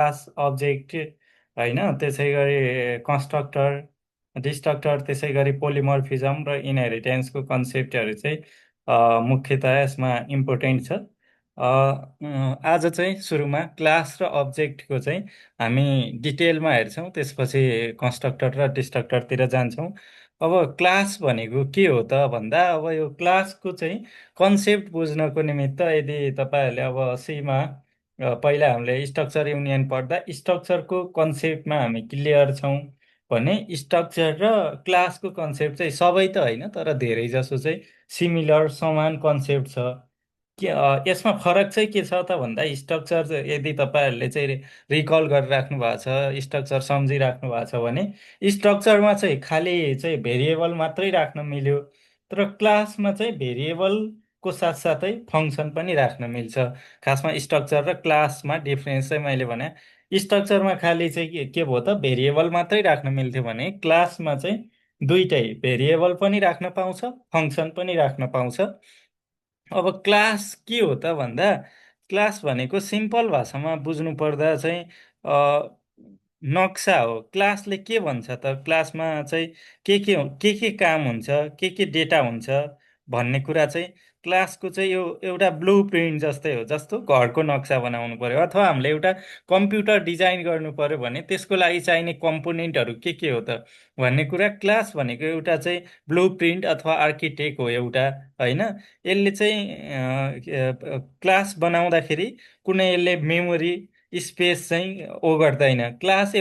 Class object होइन, त्यसै गरी कन्स्ट्रक्टर, डिस्ट्रक्टर, त्यसै गरी पोलिमर्फिजम र इनहेरिटेन्सको कन्सेप्टहरू चाहिँ मुख्यतया यसमा इम्पोर्टेन्ट छ। आज चाहिँ सुरुमा क्लास र अब्जेक्टको चाहिँ हामी डिटेलमा हेर्छौँ, त्यसपछि कन्स्ट्रक्टर र डिस्ट्रक्टरतिर जान्छौँ। अब क्लास भनेको के हो त भन्दा, अब यो क्लासको चाहिँ कन्सेप्ट बुझ्नको निमित्त यदि तपाईँहरूले अब सीमा पहिला हामीले स्ट्रक्चर युनियन पढ्दा स्ट्रक्चरको कन्सेप्टमा हामी क्लियर छौँ भने स्ट्रक्चर र क्लासको कन्सेप्ट चाहिँ सबै त होइन तर धेरै जसो चाहिँ सिमिलर समान कन्सेप्ट छ। यसमा फरक चाहिँ के छ त भन्दा, स्ट्रक्चर यदि तपाईँहरूले चाहिँ रिकल गरिराख्नु भएको छ, स्ट्रक्चर सम्झिराख्नु भएको छ भने स्ट्रक्चरमा चाहिँ खालि चाहिँ भेरिएबल मात्रै राख्न मिल्यो, तर क्लासमा चाहिँ भेरिएबलको साथसाथै फङ्सन पनि राख्न मिल्छ। खासमा स्ट्रक्चर र क्लासमा डिफ्रेन्स चाहिँ मैले भने, स्ट्रक्चरमा खालि चाहिँ के भयो त भेरिएबल मात्रै राख्न मिल्थ्यो भने क्लासमा चाहिँ दुइटै भेरिएबल पनि राख्न पाउँछ, फङ्सन पनि राख्न पाउँछ। अब क्लास के हो त भन्दा, क्लास भनेको सिम्पल भाषामा बुझ्नु पर्दा चाहिँ अ, नक्सा हो। क्लासले के भन्छ त, क्लासमा चाहिँ के काम हुन्छ, के डेटा हुन्छ भन्ने कुरा चाहिँ क्लासको चाहिँ यो एउटा ब्लू प्रिन्ट जस्तै हो। जस्तो घरको नक्सा बनाउनु पर्यो अथवा हामीले एउटा कम्प्युटर डिजाइन गर्नु पर्यो भने त्यसको लागि चाहिने कम्पोनेन्टहरू के हो त भन्ने कुरा, क्लास भनेको एउटा चाहिँ ब्लू प्रिन्ट अथवा आर्किटेक्ट हो एउटा, होइन। यसले चाहिँ क्लास बनाउँदाखेरि कुनै यसले मेमोरी स्पेस चाहिँ ओगट्दैन। क्लास